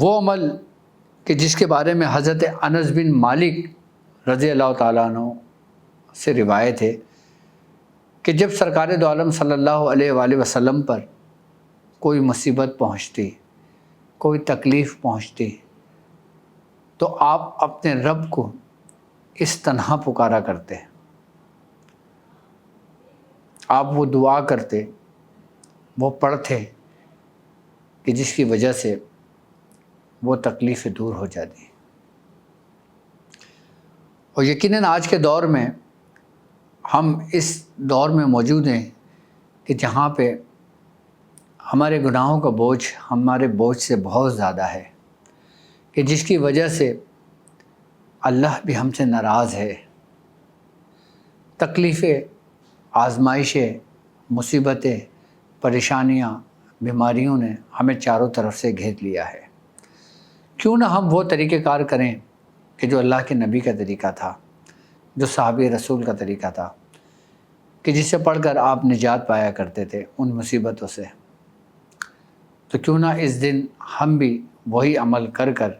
وہ عمل کہ جس کے بارے میں حضرت انس بن مالک رضی اللہ تعالیٰ عنہ سے روایت ہے کہ جب سرکار دو عالم صلی اللہ علیہ وآلہ وسلم پر کوئی مصیبت پہنچتی، کوئی تکلیف پہنچتی، تو آپ اپنے رب کو اس طرح پکارا کرتے، آپ وہ دعا کرتے، وہ پڑھتے کہ جس کی وجہ سے وہ تکلیفیں دور ہو جاتی۔ اور یقیناً آج کے دور میں ہم اس دور میں موجود ہیں کہ جہاں پہ ہمارے گناہوں کا بوجھ ہمارے بوجھ سے بہت زیادہ ہے، کہ جس کی وجہ سے اللہ بھی ہم سے ناراض ہے۔ تکلیفیں، آزمائشیں، مصیبتیں، پریشانیاں، بیماریوں نے ہمیں چاروں طرف سے گھیر لیا ہے۔ کیوں نہ ہم وہ طریقہ کار کریں کہ جو اللہ کے نبی کا طریقہ تھا، جو صحابہ رسول کا طریقہ تھا، کہ جس سے پڑھ کر آپ نجات پایا کرتے تھے ان مصیبتوں سے۔ تو کیوں نہ اس دن ہم بھی وہی عمل کر کر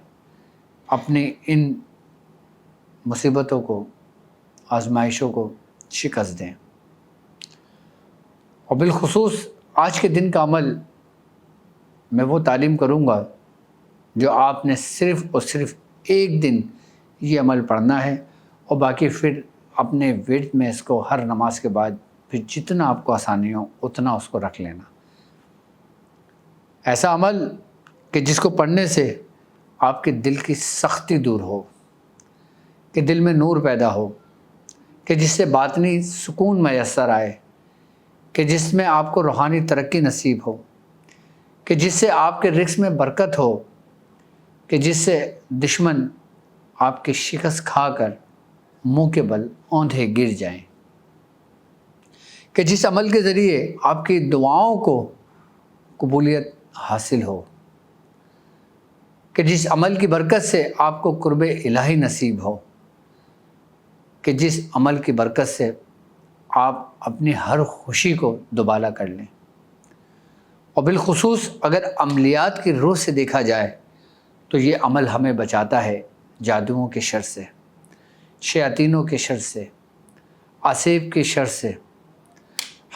اپنی ان مصیبتوں کو، آزمائشوں کو شکست دیں۔ اور بالخصوص آج کے دن کا عمل میں وہ تعلیم کروں گا جو آپ نے صرف اور صرف ایک دن یہ عمل پڑھنا ہے، اور باقی پھر اپنے ورد میں اس کو ہر نماز کے بعد پھر جتنا آپ کو آسانی ہو اتنا اس کو رکھ لینا۔ ایسا عمل کہ جس کو پڑھنے سے آپ کے دل کی سختی دور ہو، کہ دل میں نور پیدا ہو، کہ جس سے باطنی سکون میسر آئے، کہ جس میں آپ کو روحانی ترقی نصیب ہو، کہ جس سے آپ کے رزق میں برکت ہو، کہ جس سے دشمن آپ کی شکست کھا کر منہ کے بل اوندھے گر جائیں، کہ جس عمل کے ذریعے آپ کی دعاؤں کو قبولیت حاصل ہو، کہ جس عمل کی برکت سے آپ کو قرب الہی نصیب ہو، کہ جس عمل کی برکت سے آپ اپنی ہر خوشی کو دوبالا کر لیں۔ اور بالخصوص اگر عملیات کی روح سے دیکھا جائے تو یہ عمل ہمیں بچاتا ہے جادوؤں کے شر سے، شیاطینوں کے شر سے، آسیب کے شر سے،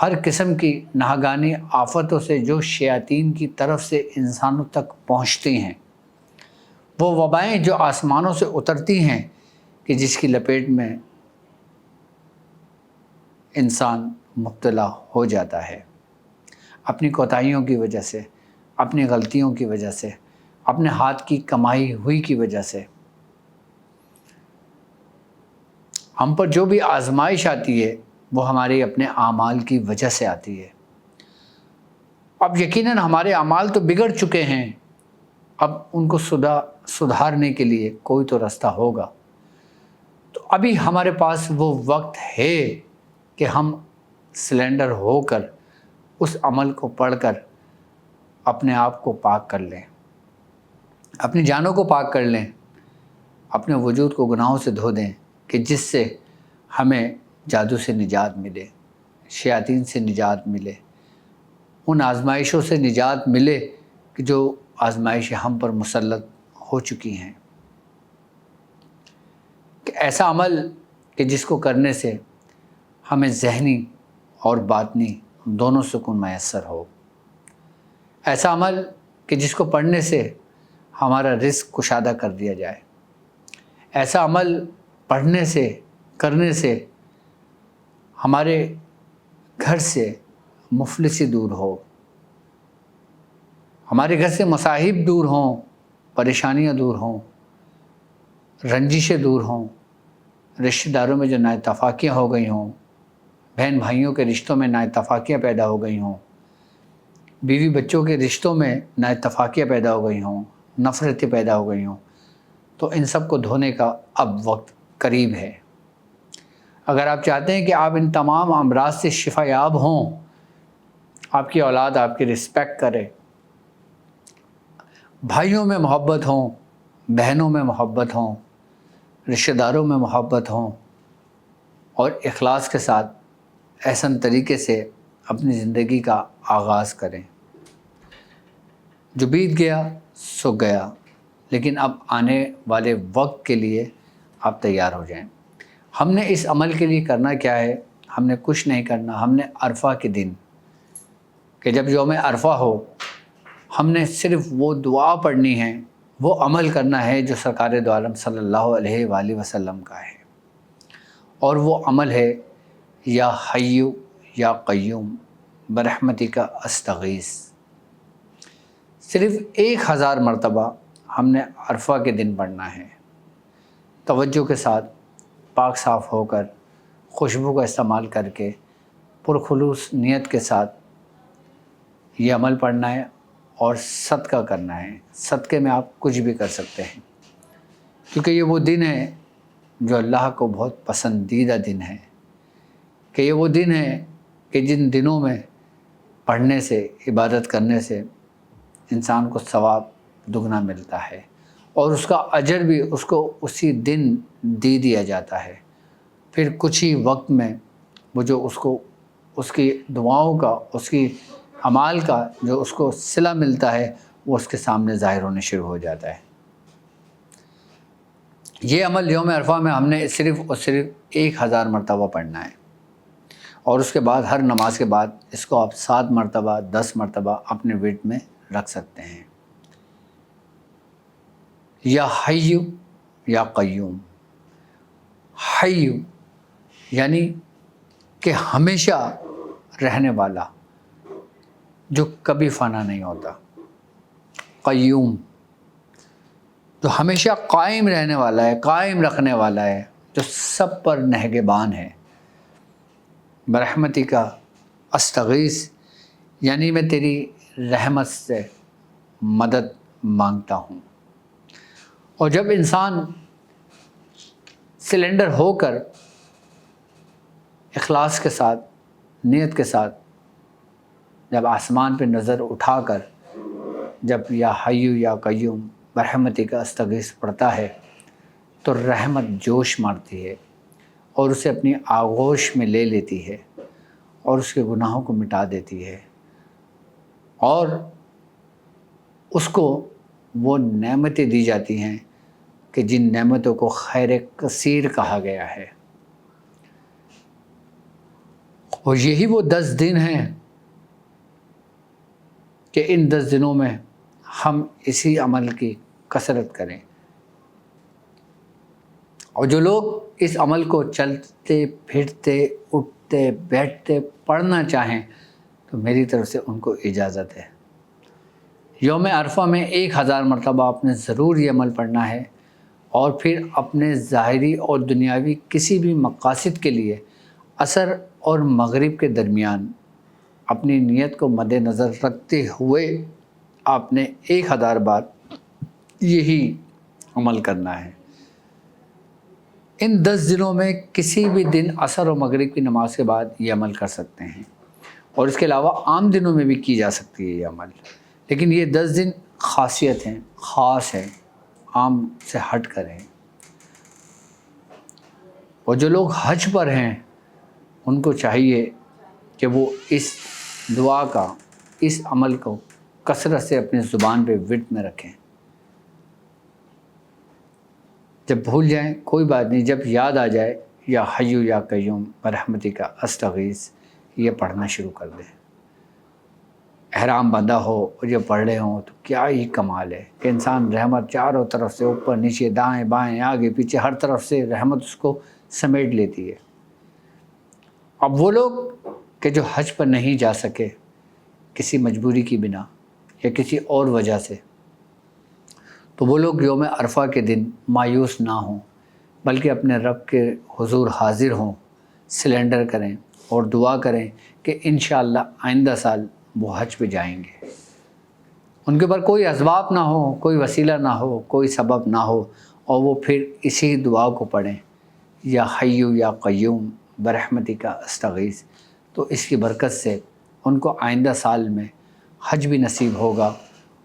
ہر قسم کی ناگہانی آفتوں سے جو شیاطین کی طرف سے انسانوں تک پہنچتی ہیں، وہ وبائیں جو آسمانوں سے اترتی ہیں کہ جس کی لپیٹ میں انسان مبتلا ہو جاتا ہے اپنی کوتاہیوں کی وجہ سے، اپنی غلطیوں کی وجہ سے، اپنے ہاتھ کی کمائی ہوئی کی وجہ سے۔ ہم پر جو بھی آزمائش آتی ہے وہ ہمارے اپنے اعمال کی وجہ سے آتی ہے۔ اب یقیناً ہمارے اعمال تو بگڑ چکے ہیں، اب ان کو سدھارنے کے لیے کوئی تو راستہ ہوگا۔ تو ابھی ہمارے پاس وہ وقت ہے کہ ہم سلنڈر ہو کر اس عمل کو پڑھ کر اپنے آپ کو پاک کر لیں، اپنی جانوں کو پاک کر لیں، اپنے وجود کو گناہوں سے دھو دیں، کہ جس سے ہمیں جادو سے نجات ملے، شیاطین سے نجات ملے، ان آزمائشوں سے نجات ملے کہ جو آزمائشیں ہم پر مسلط ہو چکی ہیں۔ کہ ایسا عمل کہ جس کو کرنے سے ہمیں ذہنی اور باطنی دونوں سکون میسر ہو، ایسا عمل کہ جس کو پڑھنے سے ہمارا رزق کشادہ کر دیا جائے، ایسا عمل پڑھنے سے، کرنے سے ہمارے گھر سے مفلسی دور ہو، ہمارے گھر سے مصائب دور ہوں، پریشانیاں دور ہوں، رنجشیں دور ہوں، رشتہ داروں میں جو نااتفاقیاں ہو گئی ہوں، بہن بھائیوں کے رشتوں میں نااتفاقیاں پیدا ہو گئی ہوں، بیوی بچوں کے رشتوں میں نااتفاقیاں پیدا ہو گئی ہوں، نفرتیں پیدا ہو گئی ہوں، تو ان سب کو دھونے کا اب وقت قریب ہے۔ اگر آپ چاہتے ہیں کہ آپ ان تمام امراض سے شفا یاب ہوں، آپ کی اولاد آپ کی رسپیکٹ کرے، بھائیوں میں محبت ہوں، بہنوں میں محبت ہوں، رشتہ داروں میں محبت ہوں، اور اخلاص کے ساتھ احسن طریقے سے اپنی زندگی کا آغاز کریں۔ جو بیت گیا سو گیا، لیکن اب آنے والے وقت کے لیے آپ تیار ہو جائیں۔ ہم نے اس عمل کے لیے کرنا کیا ہے؟ ہم نے کچھ نہیں کرنا۔ ہم نے عرفہ کے دن کہ جب یوم عرفہ ہو، ہم نے صرف وہ دعا پڑھنی ہے، وہ عمل کرنا ہے جو سرکار دو عالم صلی اللہ علیہ وآلہ وسلم کا ہے، اور وہ عمل ہے یا حی یا قیوم برحمتک استغیث۔ صرف 1000 مرتبہ ہم نے عرفہ کے دن پڑھنا ہے، توجہ کے ساتھ، پاک صاف ہو کر، خوشبو کا استعمال کر کے، پرخلوص نیت کے ساتھ یہ عمل پڑھنا ہے اور صدقہ کرنا ہے۔ صدقے میں آپ کچھ بھی کر سکتے ہیں، کیونکہ یہ وہ دن ہے جو اللہ کو بہت پسندیدہ دن ہے، کہ یہ وہ دن ہے کہ جن دنوں میں پڑھنے سے، عبادت کرنے سے انسان کو ثواب دگنا ملتا ہے، اور اس کا اجر بھی اس کو اسی دن دے دیا جاتا ہے۔ پھر کچھ ہی وقت میں وہ جو اس کو اس کی دعاؤں کا، اس کی اعمال کا جو اس کو صلہ ملتا ہے، وہ اس کے سامنے ظاہر ہونے شروع ہو جاتا ہے۔ یہ عمل یوم عرفہ میں ہم نے صرف اور صرف 1000 مرتبہ پڑھنا ہے، اور اس کے بعد ہر نماز کے بعد اس کو آپ 7 مرتبہ 10 مرتبہ اپنے ورد میں رکھ سکتے ہیں۔ یا حی یا قیوم۔ حی یعنی کہ ہمیشہ رہنے والا، جو کبھی فنا نہیں ہوتا۔ قیوم جو ہمیشہ قائم رہنے والا ہے، قائم رکھنے والا ہے، جو سب پر نگہبان ہے۔ برحمتک استغیث یعنی میں تیری رحمت سے مدد مانگتا ہوں۔ اور جب انسان سلنڈر ہو کر اخلاص کے ساتھ، نیت کے ساتھ، جب آسمان پہ نظر اٹھا کر جب یا حی یا قیوم برحمتک استغیث پڑھتا ہے، تو رحمت جوش مارتی ہے اور اسے اپنی آغوش میں لے لیتی ہے اور اس کے گناہوں کو مٹا دیتی ہے، اور اس کو وہ نعمتیں دی جاتی ہیں کہ جن نعمتوں کو خیر کثیر کہا گیا ہے۔ اور یہی وہ 10 دن ہیں کہ ان 10 دنوں میں ہم اسی عمل کی کثرت کریں، اور جو لوگ اس عمل کو چلتے پھرتے اٹھتے بیٹھتے پڑھنا چاہیں تو میری طرف سے ان کو اجازت ہے۔ یوم عرفہ میں 1000 مرتبہ آپ نے ضرور یہ عمل پڑھنا ہے، اور پھر اپنے ظاہری اور دنیاوی کسی بھی مقاصد کے لیے عصر اور مغرب کے درمیان اپنی نیت کو مد نظر رکھتے ہوئے آپ نے 1000 بار یہی عمل کرنا ہے۔ ان 10 دنوں میں کسی بھی دن عصر و مغرب کی نماز کے بعد یہ عمل کر سکتے ہیں، اور اس کے علاوہ عام دنوں میں بھی کی جا سکتی ہے یہ عمل، لیکن یہ 10 دن خاصیت ہیں، خاص ہیں، عام سے ہٹ کر ہیں۔ اور جو لوگ حج پر ہیں ان کو چاہیے کہ وہ اس دعا کا، اس عمل کو کثرت سے اپنی زبان پہ ورد میں رکھیں۔ جب بھول جائیں کوئی بات نہیں، جب یاد آ جائے یا حی یا قیوم برحمتک استغیث یہ پڑھنا شروع کر دیں۔ احرام بندہ ہو اور یہ پڑھ رہے ہوں تو کیا ہی کمال ہے کہ انسان رحمت چاروں طرف سے، اوپر نیچے دائیں بائیں آگے پیچھے ہر طرف سے رحمت اس کو سمیٹ لیتی ہے۔ اب وہ لوگ کہ جو حج پر نہیں جا سکے کسی مجبوری کی بنا یا کسی اور وجہ سے، تو وہ لوگ یوم عرفہ کے دن مایوس نہ ہوں، بلکہ اپنے رب کے حضور حاضر ہوں، سلنڈر کریں اور دعا کریں کہ انشاءاللہ آئندہ سال وہ حج پہ جائیں گے۔ ان کے اوپر کوئی اسباب نہ ہو، کوئی وسیلہ نہ ہو، کوئی سبب نہ ہو، اور وہ پھر اسی دعا کو پڑھیں یا حی یا قیوم برحمتک استغیث، تو اس کی برکت سے ان کو آئندہ سال میں حج بھی نصیب ہوگا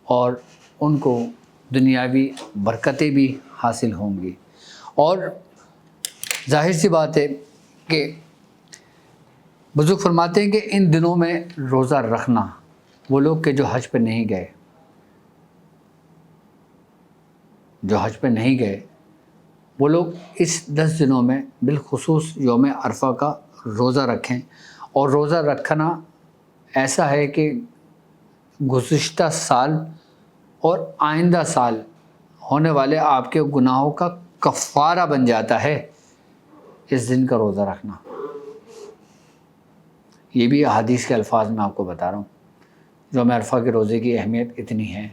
اور ان کو دنیاوی برکتیں بھی حاصل ہوں گی۔ اور ظاہر سی بات ہے کہ بزرگ فرماتے ہیں کہ ان دنوں میں روزہ رکھنا، وہ لوگ کہ جو حج پہ نہیں گئے، جو حج پہ نہیں گئے وہ لوگ اس 10 دنوں میں بالخصوص یوم عرفہ کا روزہ رکھیں، اور روزہ رکھنا ایسا ہے کہ گزشتہ سال اور آئندہ سال ہونے والے آپ کے گناہوں کا کفارہ بن جاتا ہے اس دن کا روزہ رکھنا۔ یہ بھی احادیث کے الفاظ میں آپ کو بتا رہا ہوں۔ یوم عرفہ کے روزے کی اہمیت اتنی ہے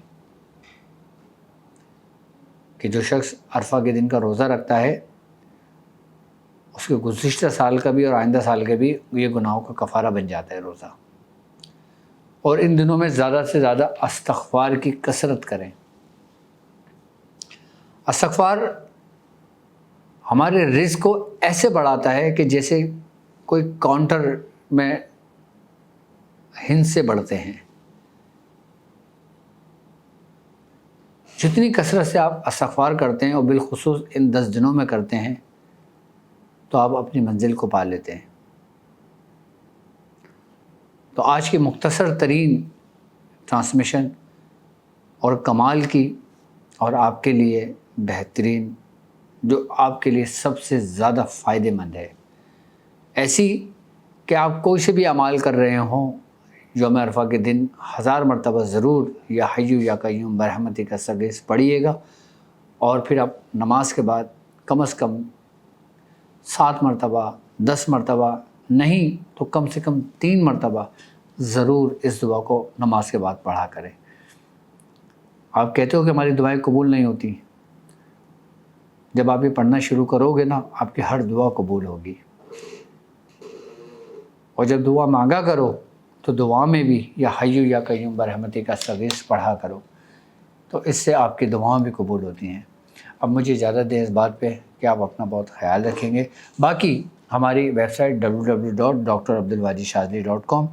کہ جو شخص عرفہ کے دن کا روزہ رکھتا ہے اس کے گزشتہ سال کا بھی اور آئندہ سال کا بھی یہ گناہوں کا کفارہ بن جاتا ہے روزہ۔ اور ان دنوں میں زیادہ سے زیادہ استغفار کی کثرت کریں۔ استغفار ہمارے رزق کو ایسے بڑھاتا ہے کہ جیسے کوئی کاؤنٹر میں ہند سے بڑھتے ہیں۔ جتنی کثرت سے آپ استغفار کرتے ہیں اور بالخصوص ان 10 دنوں میں کرتے ہیں تو آپ اپنی منزل کو پا لیتے ہیں۔ تو آج کی مختصر ترین ٹرانسمیشن اور کمال کی اور آپ کے لیے بہترین، جو آپ کے لیے سب سے زیادہ فائدہ مند ہے، ایسی کہ آپ کوئی سے بھی اعمال کر رہے ہوں، یوم عرفہ کے دن 1000 مرتبہ ضرور یا حی یا قیوم برحمتک استغیث پڑھیے گا، اور پھر آپ نماز کے بعد کم از کم 7 مرتبہ 10 مرتبہ نہیں تو کم سے کم 3 مرتبہ ضرور اس دعا کو نماز کے بعد پڑھا کریں۔ آپ کہتے ہو کہ ہماری دعائیں قبول نہیں ہوتی، جب آپ یہ پڑھنا شروع کرو گے نا آپ کی ہر دعا قبول ہوگی، اور جب دعا مانگا کرو تو دعا میں بھی یا حی یا قیوم برحمتک استغیث پڑھا کرو، تو اس سے آپ کی دعائیں بھی قبول ہوتی ہیں۔ اب مجھے اجازت دیں اس بات پہ کہ آپ اپنا بہت خیال رکھیں گے۔ باقی ہماری ویب سائٹ www.drabdulwadiشاذلی.com،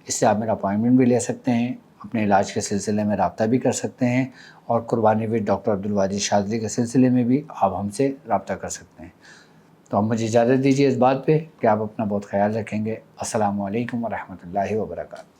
اس سے آپ میرا اپائنٹمنٹ بھی لے سکتے ہیں، اپنے علاج کے سلسلے میں رابطہ بھی کر سکتے ہیں، اور قربانی ود ڈاکٹر عبدالوادی شاذلی کے سلسلے میں بھی آپ ہم سے رابطہ کر سکتے ہیں۔ تو اب مجھے اجازت دیجیے اس بات پہ کہ آپ اپنا بہت خیال رکھیں گے۔ السلام علیکم ورحمۃ اللہ وبرکاتہ۔